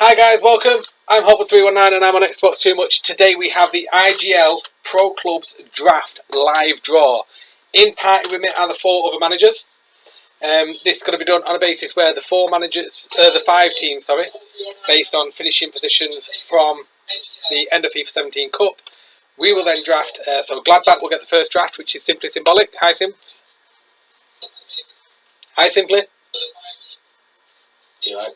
Hi guys, welcome. I'm Hobble319 and I'm on Xbox Too Much. Today we have the IGL Pro Clubs Draft live draw. In party with me are the 4 other managers. This is going to be done on a basis where the 5 teams, based on finishing positions from the end of FIFA 17 Cup. We will then draft, so Gladbach will get the first draft, which is simply symbolic. Hi Simps. Hi Simply. You right?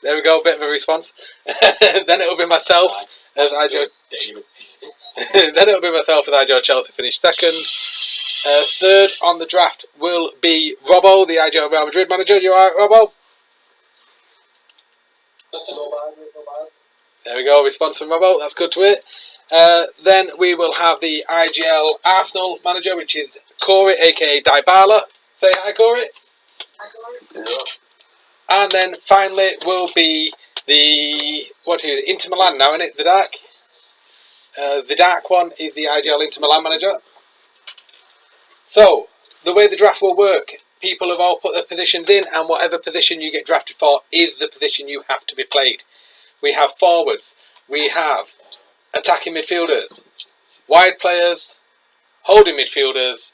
There we go, bit of a response. Then it'll be myself as IGL. Then it'll be myself as IGL Chelsea finished second. Third on the draft will be Robbo, the IGL Real Madrid manager. You alright, Robbo? No bad. There we go, response from Robbo. That's good to hear. Then we will have the IGL Arsenal manager, which is Corey, aka Dybala. Say hi, Corey. Hi, Corey. Yeah. And then finally will be the Inter Milan now, isn't it? Zidak. Zidak one is the IGL Inter Milan manager. So the way the draft will work, people have all put their positions in, and whatever position you get drafted for is the position you have to be played. We have forwards, we have attacking midfielders, wide players, holding midfielders,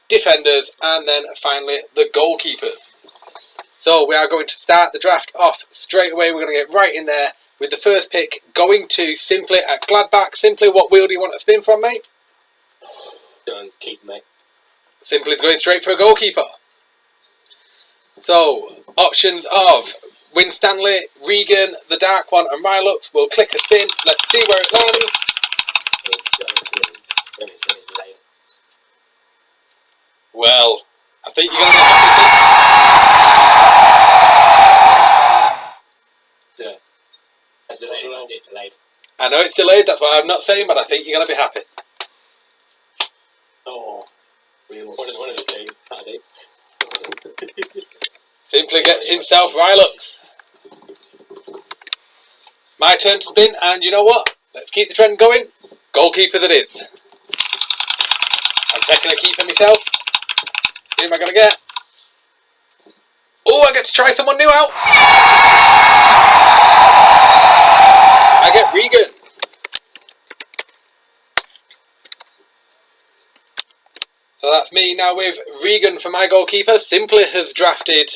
defenders, and then finally the goalkeepers. So we are going to start the draft off straight away. We're going to get right in there with the first pick going to Simply at Gladbach. Simply, what wheel do you want to spin from, mate? Don't keep me. Simply's going straight for a goalkeeper. So, options of Winstanley, Regan, the Dark One, and Rylux. We'll click a spin. Let's see where it lands. Well, I think you're going to get happy. I know it's delayed, that's why I'm not saying, but I think you're going to be happy. Oh, one of the days. Simply gets himself Rylux. My turn to spin, and you know what? Let's keep the trend going. Goalkeepers it is. I'm taking a keeper myself. Who am I going to get? Oh, I get to try someone new out. I get Regan. So that's me now with Regan for my goalkeeper. Simply has drafted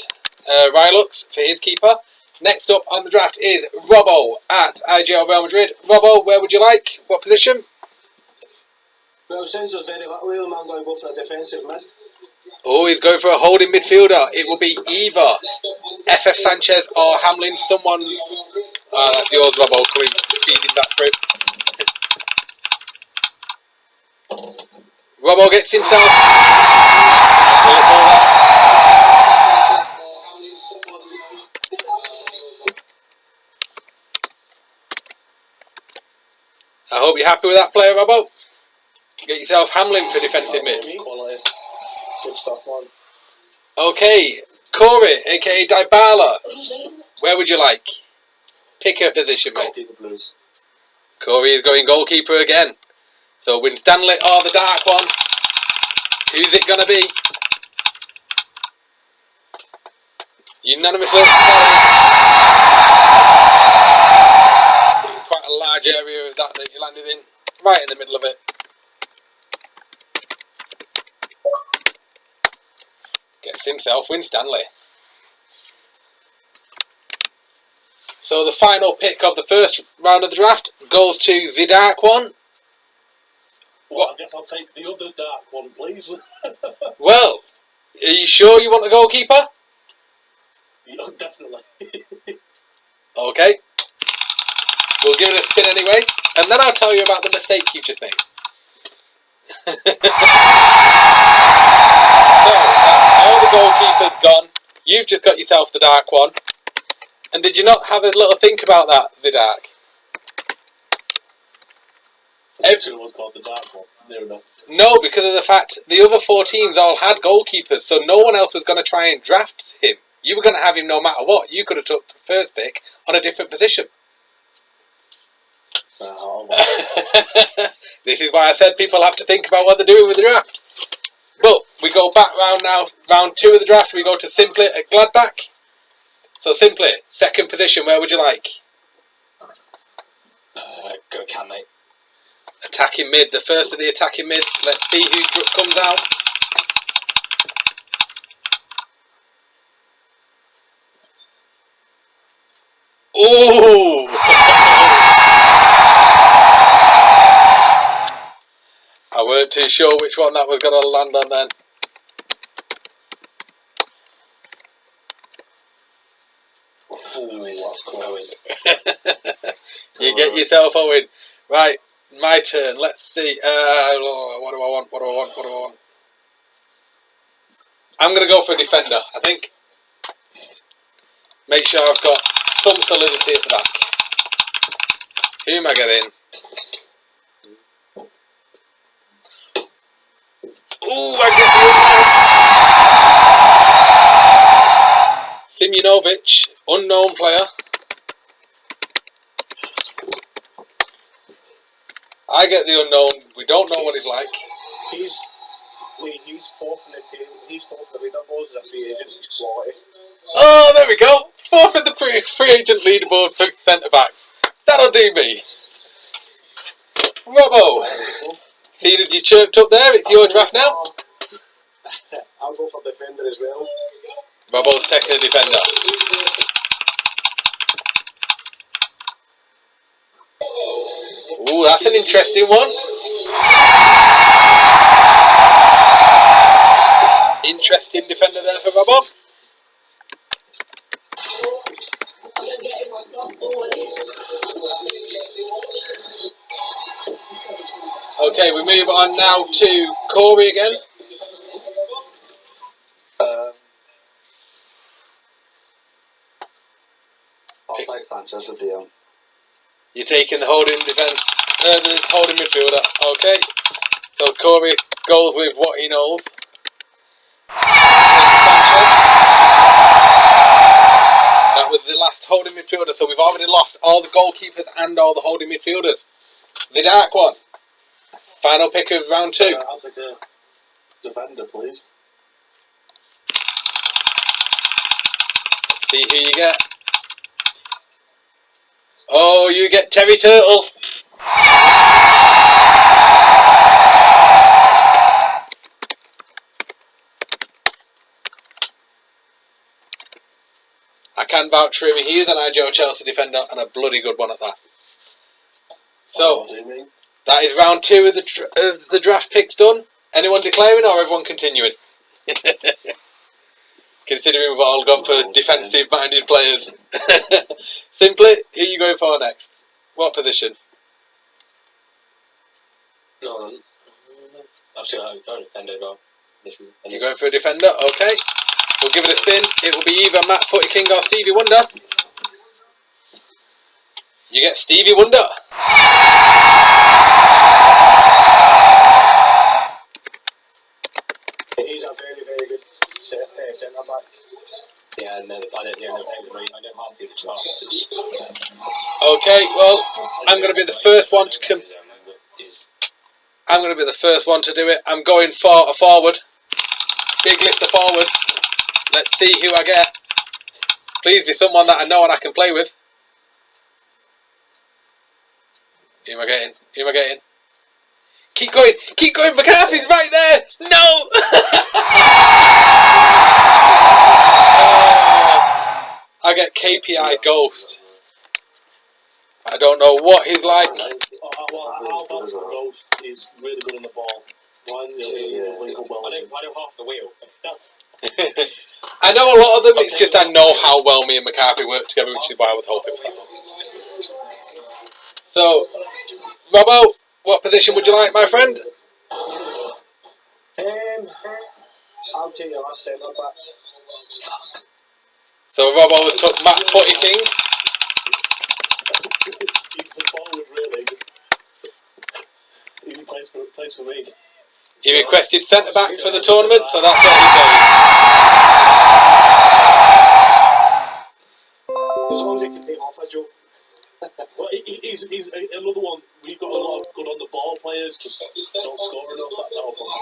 Rylux for his keeper. Next up on the draft is Robbo at IGL Real Madrid. Robbo, where would you like? What position? Well, since it's very hot wheel, I'm going to go for a defensive mid. Oh, he's going for a holding midfielder. It will be either FF Sanchez or Hamlin. Someone's... that's the old Robbo coming, feeding that through. Robbo gets himself. I hope you're happy with that player, Robbo. Get yourself Hamlin for defensive mid. Quality. Good stuff, man. Okay, Corey, aka Dybala. Where would you like? Pick a position, mate. Goalkeeper, please. Corey is going goalkeeper again. So Winstanley or the Dark One. Who's it gonna be? Unanimously. It's quite a large area of that you landed in. Right in the middle of it. Gets himself Winstanley. So the final pick of the first round of the draft goes to the Dark One. Well, I guess I'll take the other Dark One, please. Well, are you sure you want the goalkeeper? Yeah, definitely. Okay. We'll give it a spin anyway, and then I'll tell you about the mistake you just made. So, all the goalkeepers gone. You've just got yourself the Dark One. And did you not have a little think about that, Zidak? Everyone was called the Dark One. Near enough. No, because of the fact the other 4 teams all had goalkeepers, so no one else was going to try and draft him. You were going to have him no matter what. You could have took the first pick on a different position. This is why I said people have to think about what they're doing with the draft. But we go back round now, round 2 of the draft. We go to Simply at Gladbach. So Simply, second position, where would you like? Go Cam, mate. Attacking mid, the first of the attacking mids. Let's see who comes out. Ooh! I weren't too sure which one that was going to land on then. Ooh, that's close. You get yourself a win. Right, my turn. Let's see. What do I want? I'm going to go for a defender, I think. Make sure I've got some solidity at the back. Who am I getting? Ooh, I get the Simjonovic, unknown player. I get the unknown. We don't know what he's like. He's fourth in the team. He's fourth in the leaderboard as a free agent. He's quality. Oh, there we go. Fourth in the free agent leaderboard for centre backs. That'll do me. Robbo, seeing as you chirped up there, it's your draft now. I'll go for defender as well. Robbo's taking a defender. Ooh, that's an interesting one. Interesting defender there for Robbo. Okay, we move on now to Corey again. I'll take Sanchez with DM. You're taking the holding defence, the holding midfielder. Okay, so Corey goes with what he knows. That was the last holding midfielder, so we've already lost all the goalkeepers and all the holding midfielders. The dark one. Final pick of round 2. I'll take a defender, please. See who you get. Oh, you get Terry Turtle. I can vouch for him. He is an IGL Chelsea defender and a bloody good one at that. So, that is round 2 of the draft picks done. Anyone declaring or everyone continuing? Considering we've all gone for defensive-minded players. Simply, who are you going for next? What position? No, actually, I'm going to defender as well. You're going for a defender? Okay. We'll give it a spin. It will be either Matt Footy King or Stevie Wonder. You get Stevie Wonder. He's a very, very good centre back. Yeah, I don't have to start. Okay, well, I'm going to be the first one to I'm going to be the first one to do it. I'm going for a forward. Big list of forwards. Let's see who I get. Please be someone that I know and I can play with. Who am I getting? Who am I getting? Keep going, McCarthy's right there! No! I get KPI Ghost. I don't know what he's like. Well, Ghost is really good on the ball. I know half the wheel. I know a lot of them, it's just I know how well me and McCarthy work together, which is why I was hoping for that. So, Robbo, what position would you like, my friend? I'll take your last centre back. So Robbo has took Matt Footy King. He's the forward, really. He plays for me. He requested centre back for the tournament, so that's what he does. As long as he can take off a joke. Well, he's another one. We've got a lot of good on the ball players, just don't score enough. That's our problem.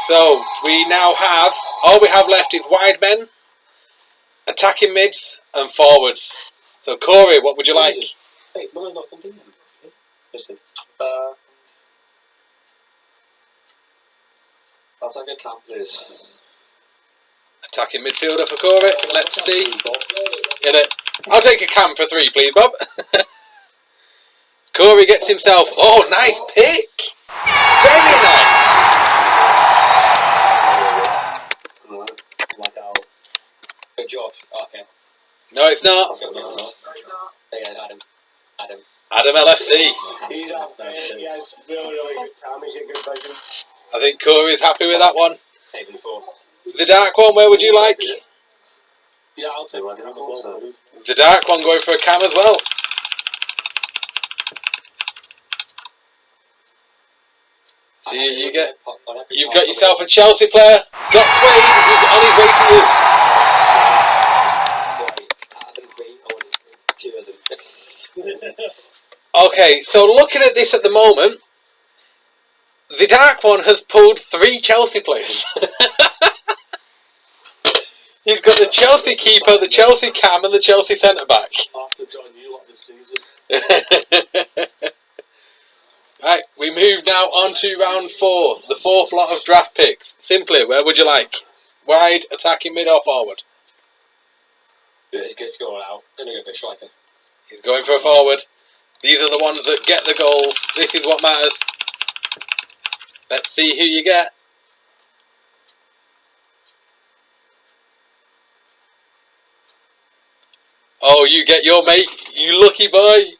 So we now have, all we have left is wide men, attacking mids, and forwards. So Corey, what would you like? Hey, no, not continuing. Listen. I'll take a camp, please. Attacking midfielder for Corey. Let's see. In it. I'll take a cam for 3, please, Bob. Corey gets himself. Oh, nice pick. Very nice. Like our. Good job. Okay. No, it's not. Again, Adam. Adam LFC. He has really good cam. He's in good vision. I think Corey's happy with that one. Taken 4. The dark one, where would you like? Yeah, I'll take one. The dark one going for a cam as well. See, you get. You've got yourself a Chelsea player. Got Swade. He's on his way to you. Okay, so looking at this at the moment, the dark one has pulled 3 Chelsea players. He's got the Chelsea keeper, the Chelsea cam, and the Chelsea centre back. I'll have to join you lot this season. Right, we move now on to round 4, the 4th lot of draft picks. Simply, where would you like? Wide, attacking, mid, or forward? It's good to go all out. Gonna go for a striker. He's going for a forward. These are the ones that get the goals. This is what matters. Let's see who you get. Oh, you get your mate, you lucky boy.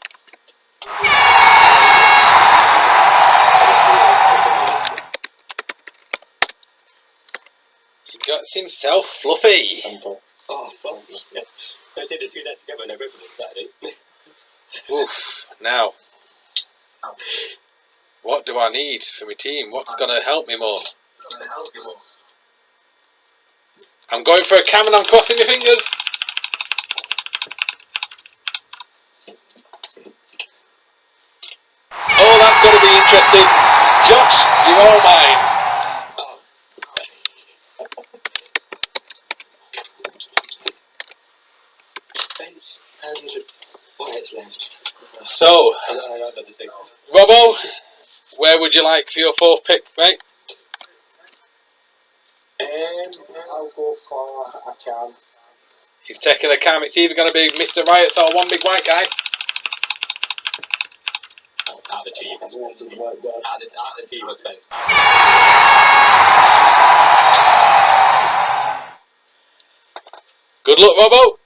He got himself Fluffy. Oh, well, yeah. They did the 2 nets together and they're ripping it Saturday. Oof, now. What do I need for my team? What's going to help me more? I'm going for a cam and I'm crossing my fingers. Oh, that's going to be interesting. Josh, you're all mine. So, Robbo, where would you like for your 4th pick, mate? I'll go for a cam. He's taking a cam. It's either going to be Mr. Riots or one big white guy. Out the team. Out the team, let's go. Good luck, Robbo.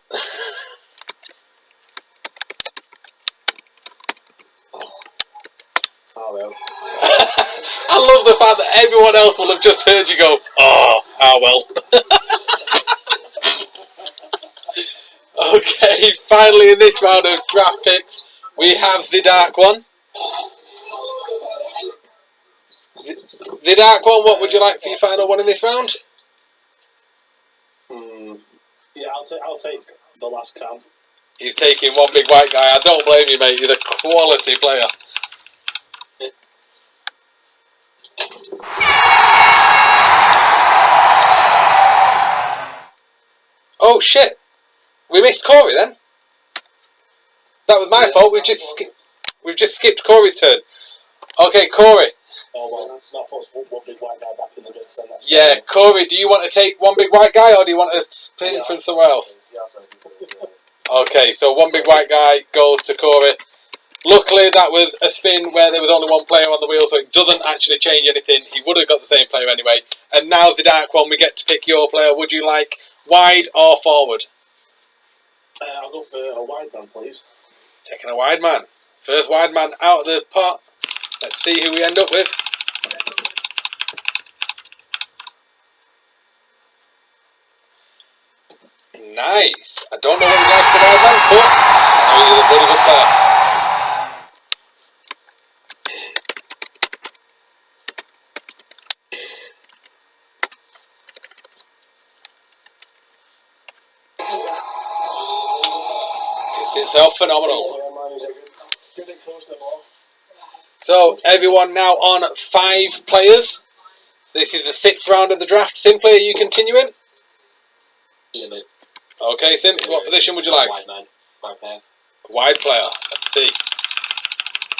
Oh well. I love the fact that everyone else will have just heard you go, oh, well. Okay, finally in this round of draft picks, we have the dark one. The dark one, what would you like for your final one in this round? Yeah, I'll take the last cam. He's taking one big white guy. I don't blame you, mate. He's a quality player. Oh shit! We missed Corey then. That was my fault. We've just skipped Corey's turn. Okay, Corey. Oh well, not possible. One big white guy back in the mix. Yeah, Corey. Do you want to take one big white guy, or do you want to spin from somewhere else? Okay, so one big white guy goes to Corey. Luckily, that was a spin where there was only one player on the wheel, so it doesn't actually change anything. He would have got the same player anyway. And now's the dark one. We get to pick your player. Would you like wide or forward? I'll go for a wide man, please. Taking a wide man. First wide man out of the pot. Let's see who we end up with. Nice. I don't know what you like for wide man, but I know you're a bloody good player. It's itself phenomenal. So everyone now on 5 players. This is the 6th round of the draft. Simply, are you continuing? Yeah, mate. Okay, Simps, what position would you like? Wide man. Wide player. Wide player. Let's see.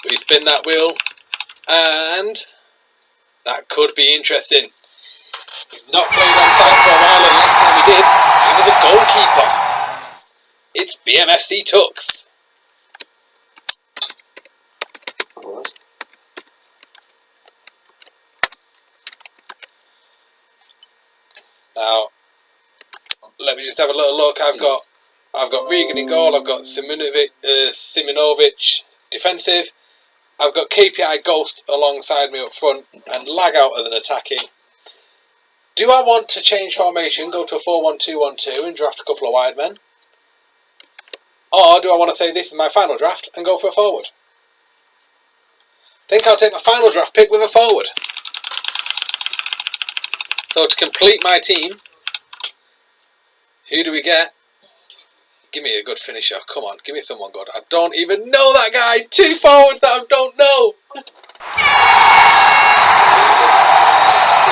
We spin that wheel, and that could be interesting. He's not played on side for a while, and last time he did, he was a goalkeeper. It's BMFC Tux. Now, let me just have a little look. I've got Regan in goal. I've got Simonovic defensive. I've got KPI Ghost alongside me up front and Lag out as an attacking. Do I want to change formation, go to a 4-1-2-1-2 and draft a couple of wide men? Or do I want to say this is my final draft and go for a forward? I think I'll take my final draft pick with a forward. So to complete my team, who do we get? Give me a good finisher. Come on, give me someone good. I don't even know that guy. 2 forwards that I don't know.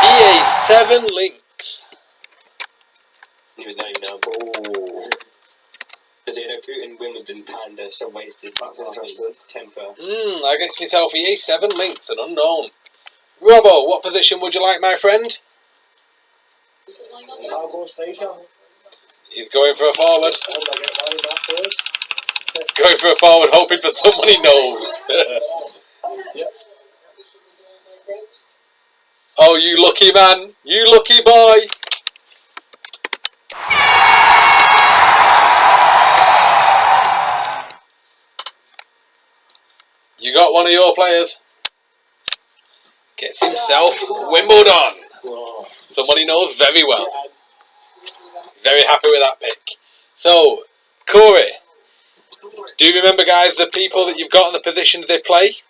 EA7 Links. Even though you know. Oh. Because you know, Putin Wimbledon Panda so wasted. That's interesting. Temper. I get myself EA7 Links, an unknown. Robbo, what position would you like, my friend? I'll go striker. He's going for a forward. Going for a forward, hoping for someone he knows. Yep. Oh, you lucky man. You lucky boy. You got one of your players. Gets himself Wimbledon. Someone he knows very well. Very happy with that pick. So, Corey, do you remember, guys, the people that you've got in the positions they play?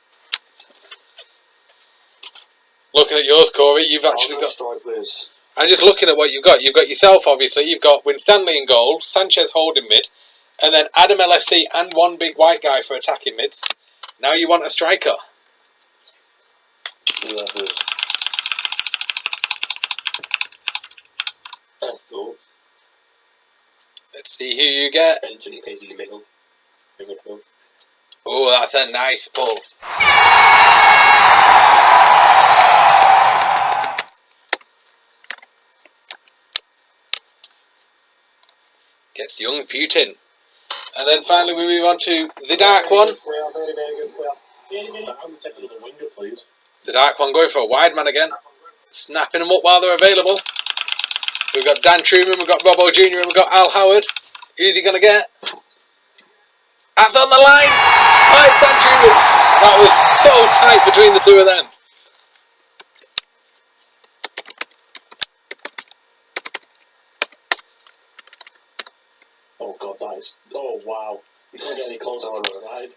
Looking at yours, Corey, you've actually got... I'm just looking at what you've got. You've got yourself, obviously. You've got Winstanley in goal, Sanchez holding mid, and then Adam LFC and one big white guy for attacking mids. Now you want a striker. Yeah, that's cool. Let's see who you get. Benjamin plays in the middle. Oh, that's a nice pull. Gets young Putin. And then finally we move on to Zidark one. Very, very good player. I'm going to take another winger, please. Zidark one going for a wide man again. Snapping them up while they're available. We've got Dan Truman, we've got Robbo Jr. and we've got Al Howard. Who's he going to get? That's on the line! Oh, it's Dan Truman! That was so tight between the two of them. Oh, God, that is... Oh, wow. You can't get any closer on the ride.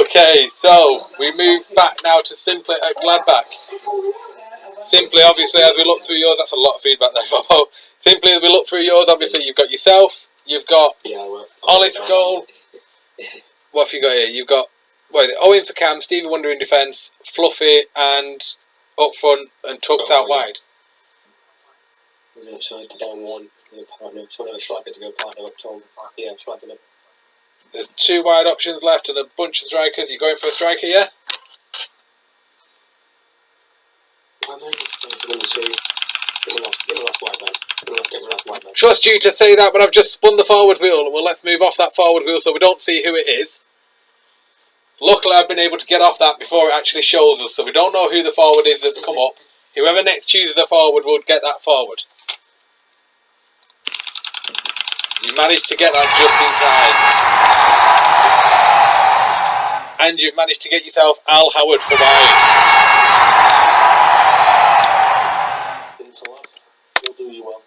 Okay, so we move back now to Simply at Gladbach. Simply, obviously, as we look through yours, that's a lot of feedback there, Bobo. Simply, as we look through yours, obviously, you've got yourself, you've got Ollie for goal. What have you got here? You've got Owen for Cam, Stevie Wonder in defence, Fluffy, and up front, and Tucked out wide. Yeah, so I had to down one in the partner. So I striker to go partner up top. Yeah, striker. There's 2 wide options left and a bunch of strikers. You're going for a striker, yeah? Trust you to say that, but I've just spun the forward wheel. Well, let's move off that forward wheel so we don't see who it is. Luckily, I've been able to get off that before it actually shows us, so we don't know who the forward is that's come up. Whoever next chooses a forward will get that forward. You managed to get that just in time. And you've managed to get yourself Al Howard for wide. He'll do you well.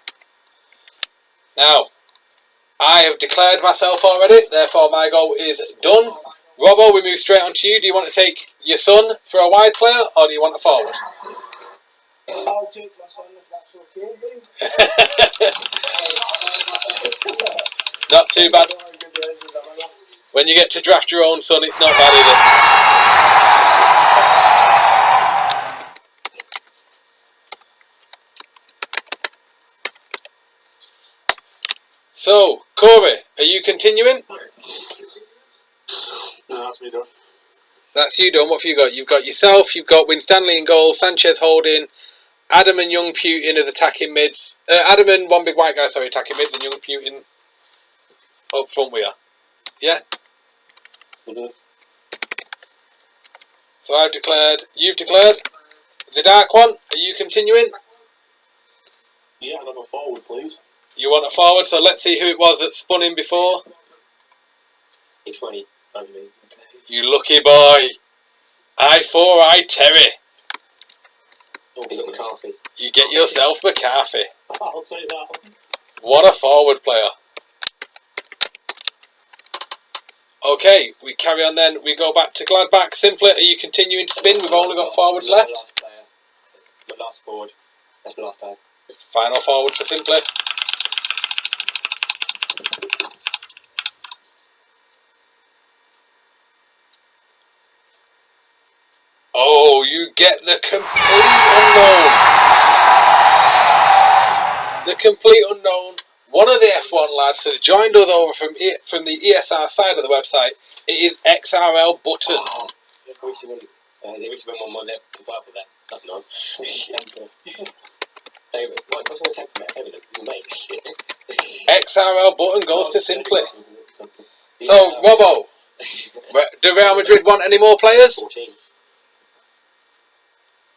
Now, I have declared myself already, therefore my goal is done. Robbo, we move straight on to you. Do you want to take your son for a wide player, or do you want a forward? I'll take my son if that's okay, please. Not too bad. When you get to draft your own son, it's not bad, is it? So, Corey, are you continuing? No, that's me done. That's you done. What have you got? You've got yourself, you've got Winstanley in goal, Sanchez holding, Adam and Young Putin as attacking mids. Adam and one big white guy, sorry, attacking mids, and Young Putin up front we are. Yeah? So I've declared, you've declared. The dark one, are you continuing? Yeah, another forward, please. You want a forward, so let's see who it was that spun in before. It's 20. You lucky boy. I Terry. Oh, you got McCarthy. You get yourself McCarthy. I'll take that. What a forward player. Okay, we carry on then. We go back to Gladbach. Simply, are you continuing to spin? We've only got forwards left. The last forward. That's the last player. Final forward for Simply. Oh, you get the complete unknown. The complete unknown. One of the F1 lads has joined us over from the ESR side of the website. It is XRL Button. Oh, I wish you wouldn't one more left to purple there. That's not. David, what's going to take from that evidence? Mate. XRL Button goes to Simply. So, Robbo, do Real Madrid want any more players? 14.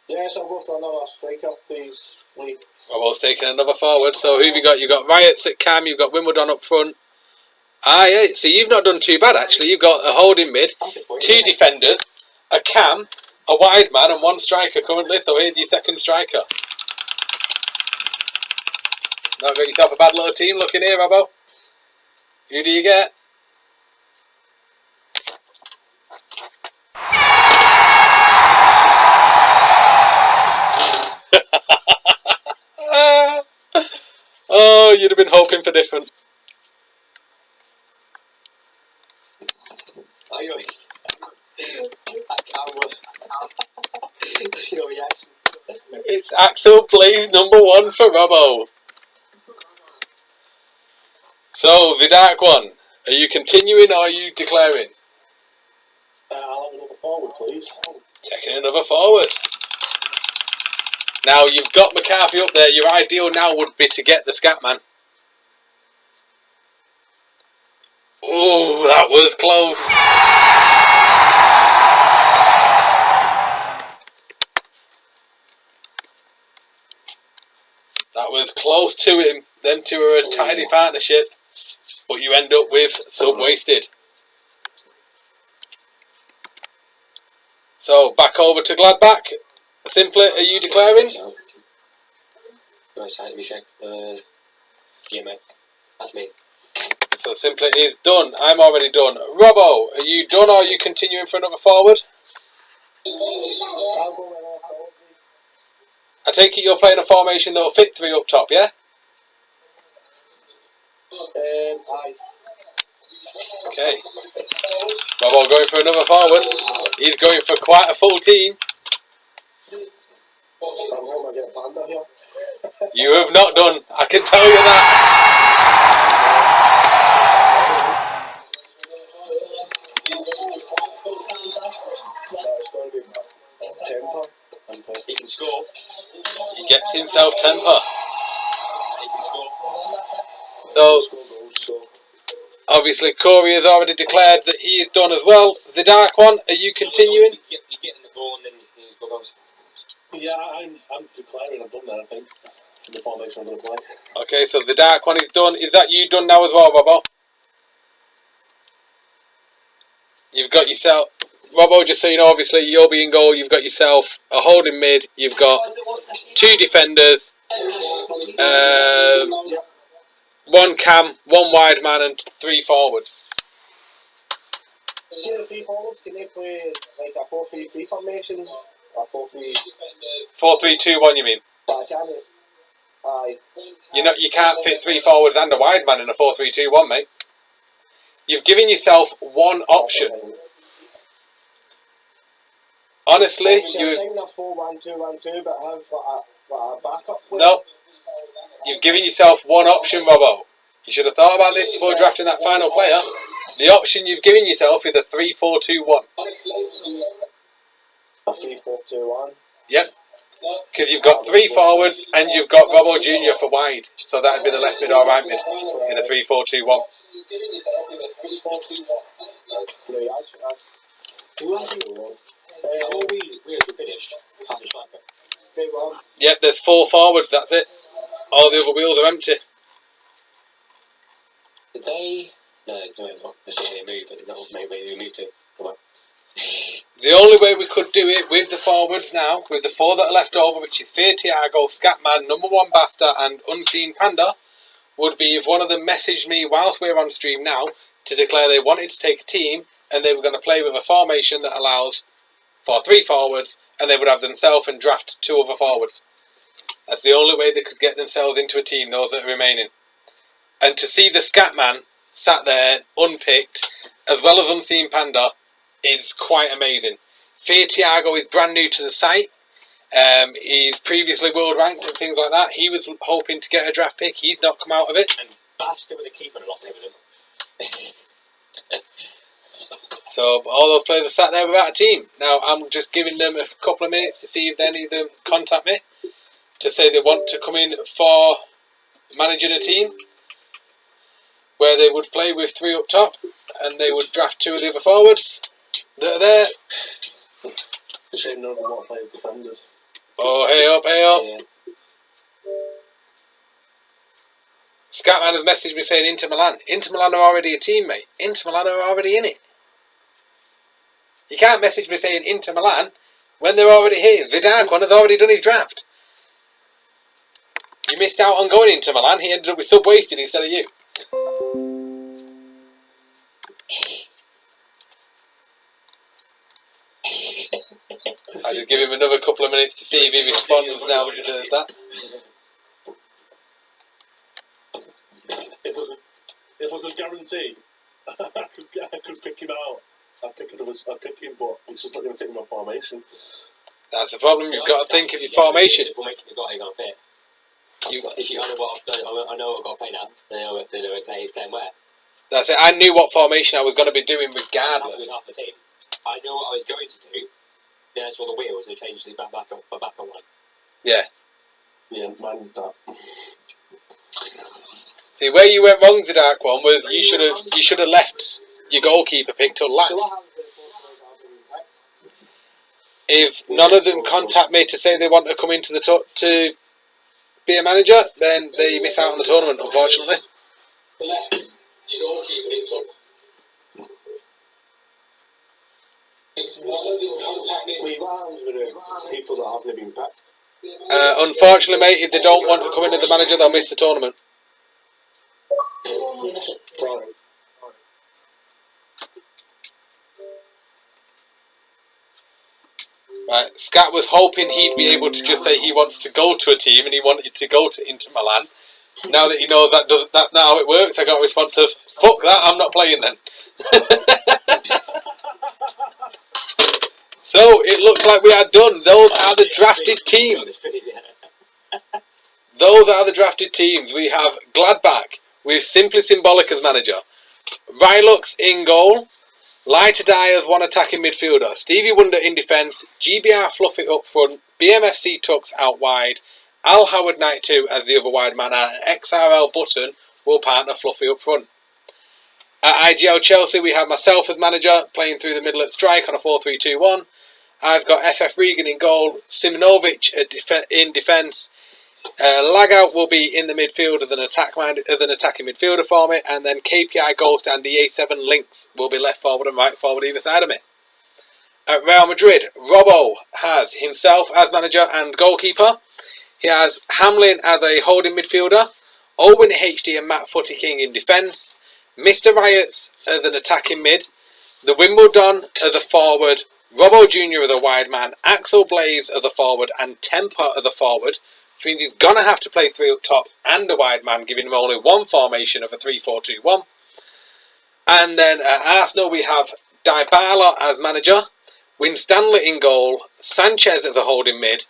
Yes, I'll go for another striker, please. Lee. Robbo's taking another forward. So who have you got? You've got Riots at Cam, you've got Wimbledon up front. Ah, yeah, so you've not done too bad actually. You've got a holding mid, 2 defenders, a Cam, a wide man and 1 striker currently. So here's your second striker. Not got yourself a bad little team looking here, Robbo. Who do you get? Oh, you'd have been hoping for different. It's Axel Blaze #1 for Robbo. So, the dark one, are you continuing or are you declaring? I'll have another forward, please. Taking another forward. Now, you've got McCarthy up there. Your ideal now would be to get the Scatman. Oh, that was close. That was close to him. Them two are a tidy partnership. But you end up with Sub-Wasted. So, back over to Gladbach. Simply, are you declaring? Yeah, mate. That's me. So, Simply is done. I'm already done. Robbo, are you done or are you continuing for another forward? I'll go with another forward, please. I take it you're playing a formation that'll fit 3 up top, yeah? Aye. Okay. Robbo going for another forward. He's going for quite a full team. I'm going to get Panda here. You have not done. I can tell you that. It's going to be temper. And he can score. He gets himself temper. He can score. So, Score goals, so. obviously, Corey has already declared that he is done as well. The dark one, are you continuing? You get in the ball and then you go goals. Yeah, I'm declaring I'm done there, I think. The formation I'm going to play. Okay, so the dark one is done. Is that you done now as well, Robbo? You've got yourself... Robbo, just so you know, obviously, you'll be in goal. You've got yourself a holding mid. You've got 2 defenders. 1 cam, 1 wide man and 3 forwards. See the 3 forwards, can they play like a 4-3-3 formation? A 4-3... 4-3-2-1, you mean? But can it? Aye. You can't fit 3 forwards and a wide man in a 4-3-2-1, mate. You've given yourself 1 option. Honestly, You're saying a 4-1-2-1-2, but have a backup player? No. You've given yourself 1 option, Robbo. You should have thought about this before drafting that final player. The option you've given yourself is a 3-4-2-1. A 3-4-2-1. Yep. Because you've got 3 forwards and you've got Robbo Jr. for wide. So that would be the left mid or right mid in a 3-4-2-1. Who else are we finished? Half a striker. Yep, there's 4 forwards, that's it. All the other wheels are empty. Did they? No, not. They moved, but that was maybe they moved to. Come on. The only way we could do it with the forwards now, with the 4 that are left over, which is Fear Tiago, Scatman, Number 1 Basta and Unseen Panda, would be if one of them messaged me whilst we're on stream now to declare they wanted to take a team and they were going to play with a formation that allows for 3 forwards and they would have themselves and draft 2 other forwards. That's the only way they could get themselves into a team, those that are remaining. And to see the Scatman sat there unpicked, as well as Unseen Panda, is quite amazing. Fear Tiago is brand new to the site. He's previously world ranked and things like that. He was hoping to get a draft pick. He's not come out of it. And Basta with a keeper a lot of them. So all those players are sat there without a team. Now I'm just giving them a couple of minutes to see if any of them contact me to say they want to come in for managing a team where they would play with 3 up top and they would draft 2 of the other forwards that are there. It's a shame none of them want to play as defenders. Oh, hey up, hey up. Yeah. Scatman has messaged me saying Inter Milan. Inter Milan are already a team, mate. Inter Milan are already in it. You can't message me saying Inter Milan when they're already here. Zidane has already done his draft. You missed out on going Inter Milan. He ended up with sub-wasted instead of you. I just give him another couple of minutes to see if he responds now that he does that. If I could guarantee, I could pick him out. I'd pick him, but it's just not going to fit in my formation. That's the problem. You've got to think of your formation. If we make it, got to fit. If you know what I know what I've got to play now. They know he's playing where. That's it. I knew what formation I was going to be doing regardless. With half the team. I know what I was going to do. Then I saw the wheels and changed the back on one. Yeah. Yeah, mine did that. See, where you went wrong, the dark one, was you should have left your goalkeeper pick till last. If none of them contact me to say they want to come into the to be a manager, then they miss out on the tournament, unfortunately. We've arms with people that haven't been packed. Unfortunately, mate, if they don't want to come in as the manager, they'll miss the tournament. Right. Right, Scat was hoping he'd be able to just say he wants to go to a team and he wanted to go to Inter Milan. Now that he knows that's not how it works, I got a response of, fuck that, I'm not playing then. So, it looks like we are done. Those are the drafted teams. Those are the drafted teams. We have Gladbach with Simply Symbolic as manager. Rylux in goal. Light to Die as one attacking midfielder. Stevie Wonder in defence. GBR Fluffy up front. BMFC Tux out wide. Al Howard 92 as the other wide man. And XRL Button will partner Fluffy up front. At IGL Chelsea we have myself as manager playing through the middle at strike on a 4-3-2-1. I've got FF Regan in goal. Simonovic in defence. Lagout will be in the midfield as an attacking midfielder for me, and then KPI Ghost and DA7 Links will be left forward and right forward either side of me. At Real Madrid, Robbo has himself as manager and goalkeeper. He has Hamlin as a holding midfielder, Owen HD and Matt Footy King in defence, Mr. Riots as an attacking mid, the Wimbledon as a forward, Robbo Jr. as a wide man, Axel Blaze as a forward, and Temper as a forward. Which means he's going to have to play 3 up top and a wide man, giving him only one formation of a 3-4-2-1. And then at Arsenal we have Dybala as manager, Winstanley in goal, Sanchez as a holding mid,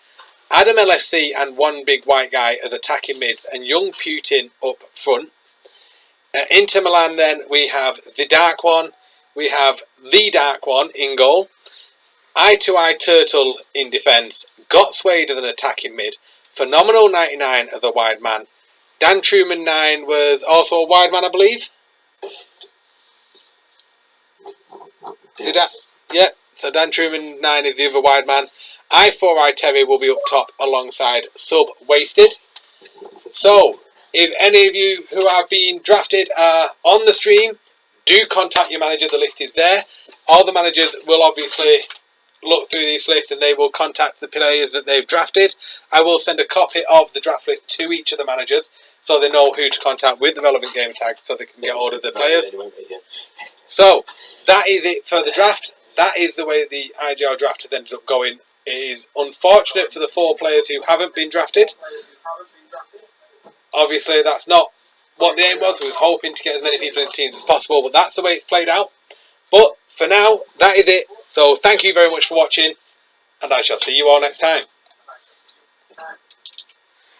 Adam LFC and one big white guy as attacking mids, and Young Putin up front. At Inter Milan, then, we have the Dark One. We have the Dark One in goal. Eye-to-Eye Turtle in defence. Got Swayed as an attacking mid. Phenomenal 99 as a wide man. Dan Truman 9 was also a wide man, I believe. Yeah, so Dan Truman 9 is the other wide man. I4I Terry will be up top alongside Sub Wasted. So, if any of you who have been drafted are on the stream, do contact your manager. The list is there. All the managers will obviously look through these lists and they will contact the players that they've drafted. I will send a copy of the draft list to each of the managers so they know who to contact with the relevant game tags so they can get hold of the players. So, that is it for the draft. That is the way the IGL draft has ended up going. It is unfortunate for the 4 players who haven't been drafted. Obviously, that's not what the aim was. We was hoping to get as many people in teams as possible, but that's the way it's played out. But for now, that is it. So thank you very much for watching, and I shall see you all next time.